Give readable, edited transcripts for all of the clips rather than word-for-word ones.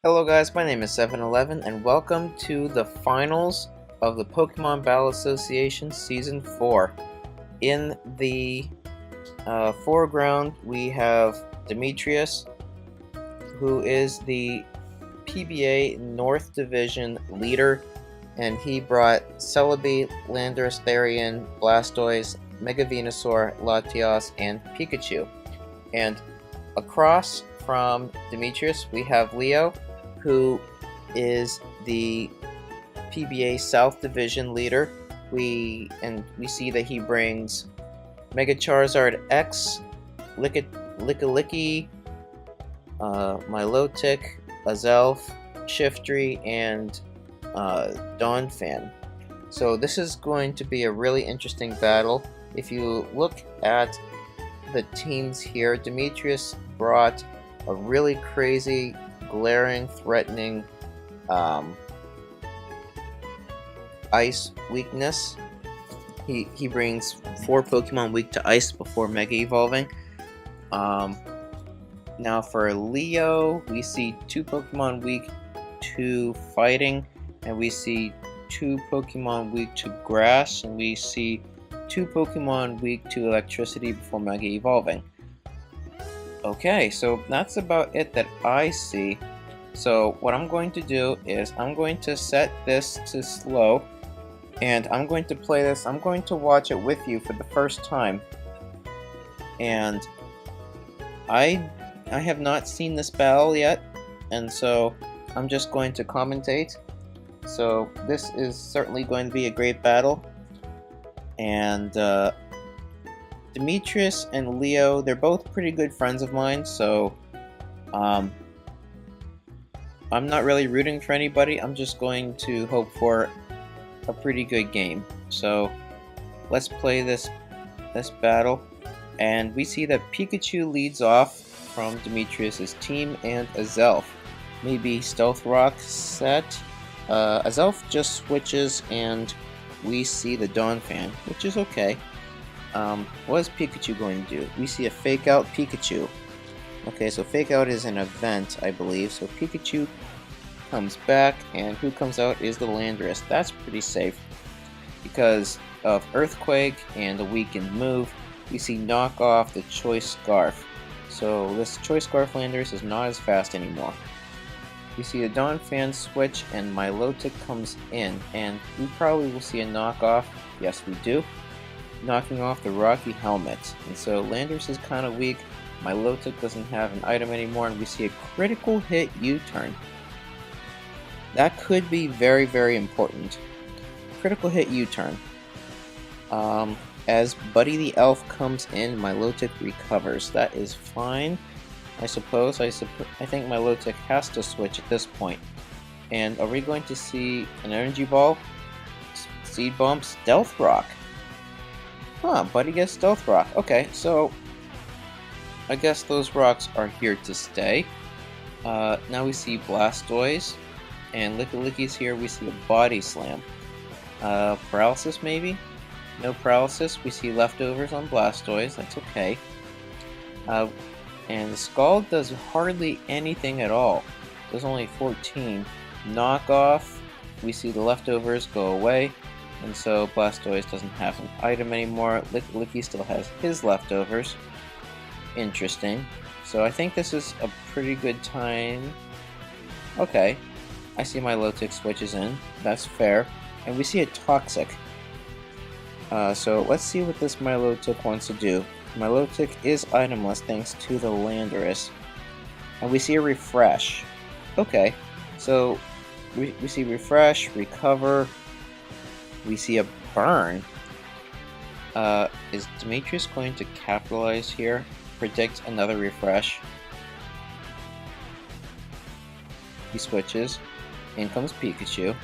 Hello guys, my name is 711 and welcome to the finals of the Pokemon Battle Association Season 4. In the foreground we have Demetrius, who is the PBA North Division leader, and he brought Celebi, Landorus, Therian, Blastoise, Mega Venusaur, Latios, and Pikachu. And across from Demetrius we have Leo, who is the PBA South Division leader. We see that he brings Mega Charizard X, Lickilicky, Milotic, Azelf, Shiftry, and Donphan. So this is going to be a really interesting battle. If you look at the teams here, Demetrius brought a really crazy, glaring, threatening ice weakness. He brings 4 Pokemon weak to ice before Mega Evolving. Now for Leo, we see 2 Pokemon weak to fighting, and we see 2 Pokemon weak to grass, and we see 2 Pokemon weak to electricity before Mega Evolving. Okay, so that's about it that I see. So what I'm going to do is I'm going to set this to slow, and I'm going to play this. I'm going to watch it with you for the first time, and I have not seen this battle yet, and so I'm just going to commentate. So this is certainly going to be a great battle, and Demetrius and Leo, they're both pretty good friends of mine, so I'm not really rooting for anybody. I'm just going to hope for a pretty good game. So let's play this battle, and we see that Pikachu leads off from Demetrius's team, and Azelf, maybe Stealth Rock set. Azelf just switches, and we see the Donphan, which is okay. What is Pikachu going to do? We see a Fake Out Pikachu. Okay, so Fake Out is an event, I believe. So Pikachu comes back, and who comes out is the Landorus. That's pretty safe because of Earthquake and the weakened move. We see Knock Off the Choice Scarf. So this Choice Scarf Landorus is not as fast anymore. We see a Donphan switch, and Milotic comes in, and we probably will see a knockoff. Yes, we do. Knocking off the Rocky Helmet. And so Landorus is kind of weak. Milotic doesn't have an item anymore, and we see a critical hit U-turn. That could be very, very important. Critical hit U-turn. As Buddy the Elf comes in, Milotic recovers. That is fine, I suppose. I think Milotic has to switch at this point. And are we going to see an Energy Ball? Seed Bomb? Stealth Rock? Huh, Buddy gets Stealth Rock. Okay, so I guess those rocks are here to stay. Now we see Blastoise, and Lickilicky's here. We see a Body Slam. Paralysis maybe? No paralysis. We see leftovers on Blastoise. That's okay. And the Scald does hardly anything at all. There's only 14. Knockoff. We see the leftovers go away. And so Blastoise doesn't have an item anymore. Licky still has his leftovers. Interesting. So I think this is a pretty good time. Okay. I see Milotic switches in. That's fair. And we see a Toxic. So let's see what this Milotic wants to do. Milotic is itemless thanks to the Landorus. And we see a Refresh. Okay. So we see Refresh, Recover. We see a Burn. Is Demetrius going to capitalize here? Predict another Refresh. He switches. In comes Pikachu.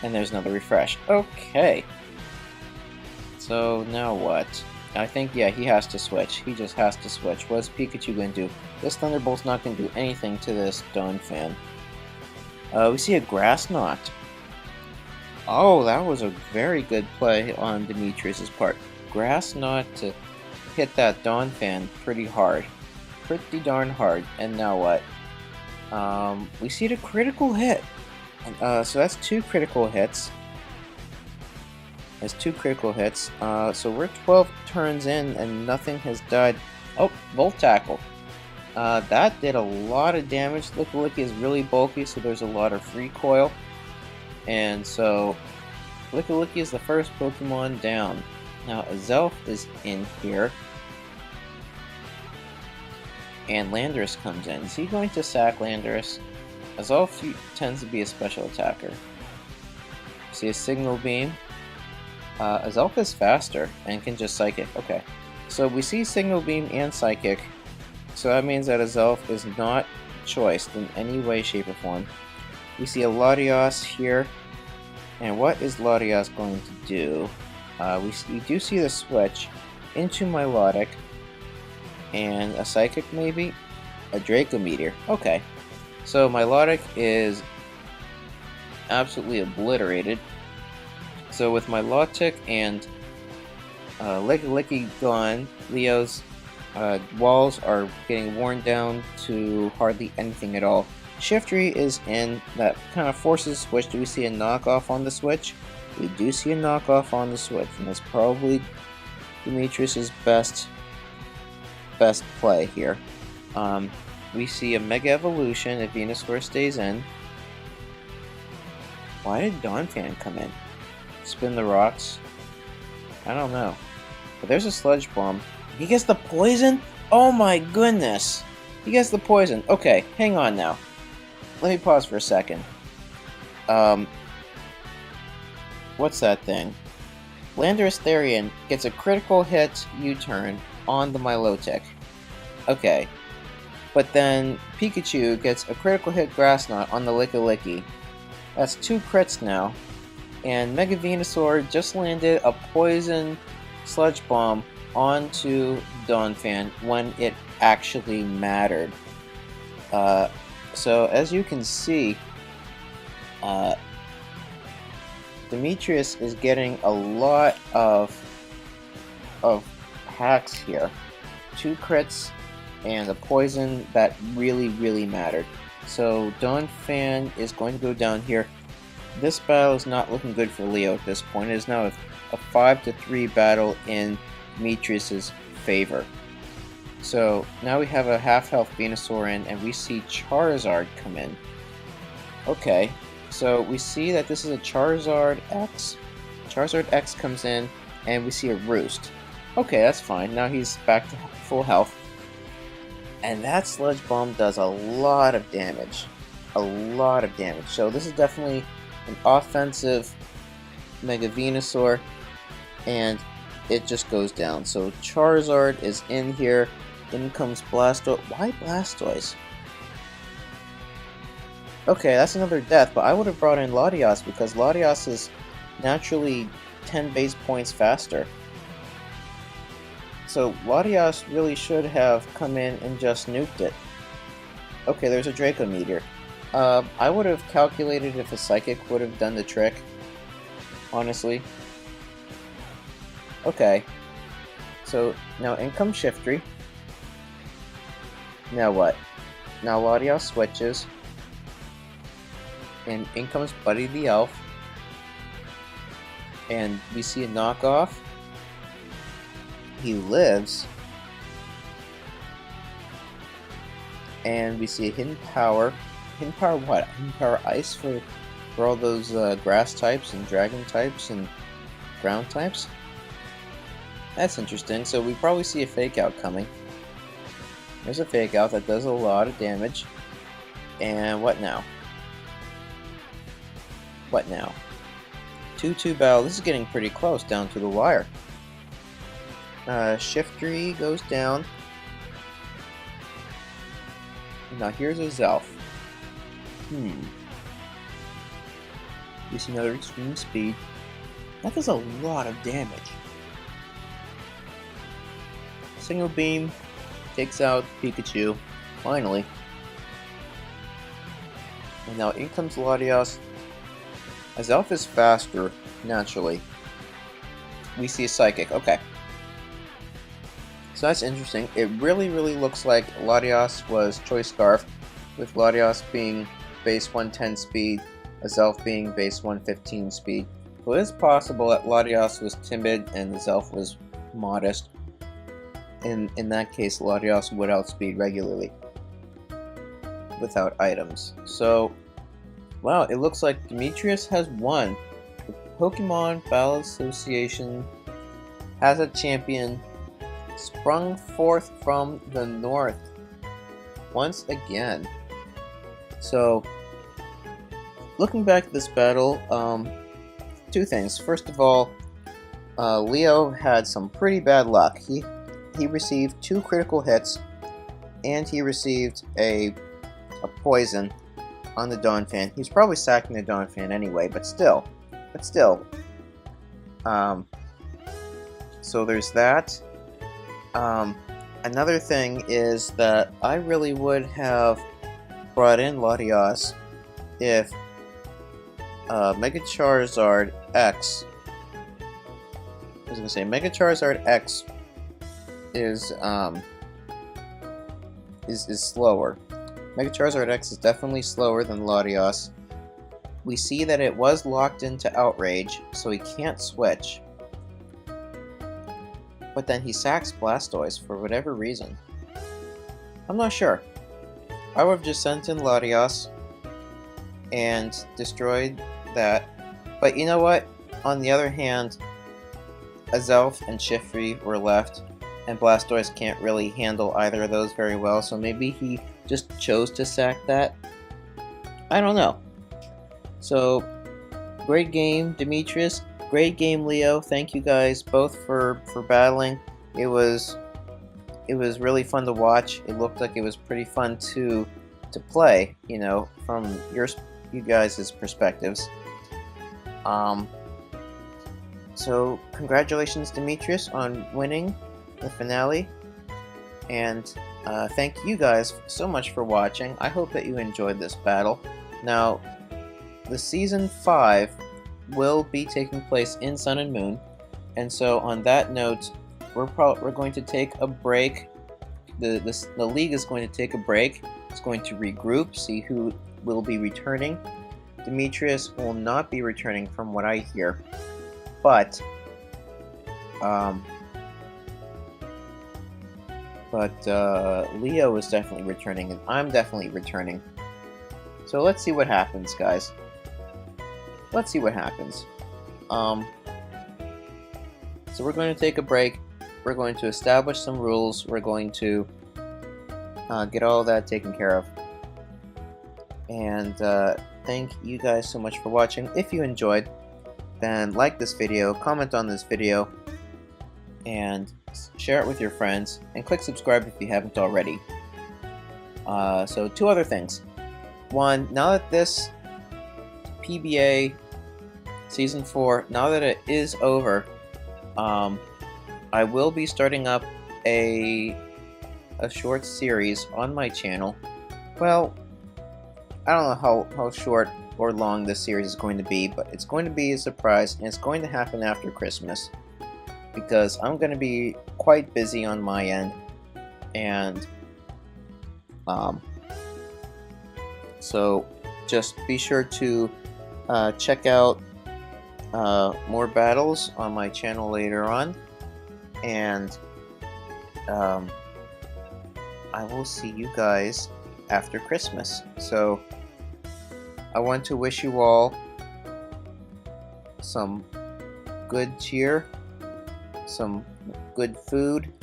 And there's another Refresh. Okay. So now what? I think, yeah, he has to switch. He just has to switch. What is Pikachu going to do? This Thunderbolt's not going to do anything to this Donphan. We see a Grass Knot. Oh, that was a very good play on Demetrius' part. Grass Knot to hit that Donphan pretty hard. Pretty darn hard. And now what? We see the critical hit. So that's 2 critical hits. That's 2 critical hits. So we're 12 turns in and nothing has died. Oh, Volt Tackle. That did a lot of damage. Licky is really bulky, so there's a lot of recoil. And so Licky is the first Pokemon down. Now Azelf is in here. And Landorus comes in. Is he going to sack Landorus? Azelf tends to be a special attacker. See a Signal Beam. Azelf is faster and can just Psychic. Okay. So we see Signal Beam and Psychic. So that means that Azelf is not choiced in any way, shape, or form. We see a Latios here. And what is Latios going to do? We do see the switch into Milotic. And a Psychic maybe? A Draco Meteor. Okay. So Milotic is absolutely obliterated. So with Milotic and Licky gone, Leo's walls are getting worn down to hardly anything at all. Shiftry is in, that kind of forces the switch. Do we see a knockoff on the switch? We do see a knockoff on the switch, and that's probably Demetrius' best play here. We see a Mega Evolution if Venusaur stays in. Why did Donphan come in? Spin the rocks? I don't know. But there's a Sludge Bomb. He gets the poison? Oh my goodness! He gets the poison. Okay, hang on now. Let me pause for a second. What's that thing? Landorus Therian gets a critical hit U-turn on the Milotic. Okay. But then Pikachu gets a critical hit Grass Knot on the Licky. That's 2 crits now. And Mega Venusaur just landed a Poison Sludge Bomb onto Donphan when it actually mattered. So as you can see, Demetrius is getting a lot of hacks here. 2 crits and a poison that really mattered. So Donphan is going to go down here. This battle is not looking good for Leo at this point. It is now a 5-3 battle in Demetrius' favor. So now we have a half-health Venusaur in, and we see Charizard come in. Okay, so we see that this is a Charizard X. Charizard X comes in, and we see a Roost. Okay, that's fine. Now he's back to full health. And that Sludge Bomb does a lot of damage. A lot of damage. So this is definitely an offensive Mega Venusaur, and it just goes down. So Charizard is in here. In comes Blastoise. Why Blastoise? Okay, that's another death, but I would have brought in Latios because Latios is naturally 10 base points faster. So Latios really should have come in and just nuked it. Okay, there's a Draco Meteor. I would have calculated if a Psychic would have done the trick, honestly. Okay, so now in comes Shiftry. Now what? Now Latios switches. And in comes Buddy the Elf. And we see a knockoff. He lives. And we see a Hidden Power. Hidden Power what? Hidden Power Ice for all those grass types and dragon types and ground types? That's interesting. So we probably see a Fake Out coming. There's a Fake Out that does a lot of damage. And what now? What now? 2-2 battle. This is getting pretty close down to the wire. Shiftry goes down. Now here's a Zelf. We see another Extreme Speed. That does a lot of damage. Single Beam takes out Pikachu, finally. And now in comes Latios. As Elf is faster, naturally. We see a Psychic, okay. So that's interesting. It really looks like Latios was Choice Scarf. with Latios being base 110 speed, Azelf being base 115 speed. So it is possible that Latios was timid and Azelf was modest. In that case, Latios would outspeed regularly without items. So, wow, it looks like Demetrius has won. The Pokemon Battle Association has a champion sprung forth from the north once again. So, looking back at this battle, two things. First of all, Leo had some pretty bad luck. He received 2 critical hits, and he received a poison on the Donphan. He's probably sacking the Donphan anyway, but still. So there's that. Another thing is that I really would have brought in Latios if Mega Charizard X. I was gonna say Mega Charizard X is slower. Mega Charizard X is definitely slower than Latios. We see that it was locked into Outrage, so he can't switch. But then he sacks Blastoise for whatever reason. I'm not sure. I would have just sent in Latios and destroyed that. But you know what? On the other hand, Azelf and Shiftry were left, and Blastoise can't really handle either of those very well, so maybe he just chose to sack that. I don't know. So, great game, Demetrius. Great game, Leo. Thank you guys both for battling. It was really fun to watch. It looked like it was pretty fun to play, you know, from you guys' perspectives. So congratulations, Demetrius, on winning the finale, and thank you guys so much for watching. I hope that you enjoyed this battle. Now, the Season 5 will be taking place in Sun and Moon, and so on that note, we're going to take a break. The league is going to take a break. It's going to regroup, see who will be returning. Demetrius will not be returning from what I hear, but Leo is definitely returning, and I'm definitely returning. So let's see what happens, guys. Let's see what happens. So we're going to take a break. We're going to establish some rules. We're going to get all of that taken care of. And thank you guys so much for watching. If you enjoyed, then like this video, comment on this video, and share it with your friends, and click subscribe if you haven't already. So 2 other things. One, now that this PBA Season 4, now that it is over, I will be starting up a short series on my channel. Well, I don't know how short or long this series is going to be, but it's going to be a surprise, and it's going to happen after Christmas, because I'm going to be quite busy on my end, and so just be sure to check out more battles on my channel later on, and I will see you guys after Christmas. So I want to wish you all some good cheer, some good food,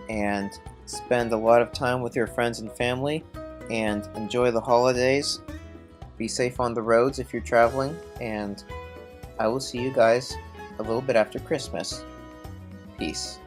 and spend a lot of time with your friends and family, and enjoy the holidays. Be safe on the roads if you're traveling, and I will see you guys a little bit after Christmas. Peace.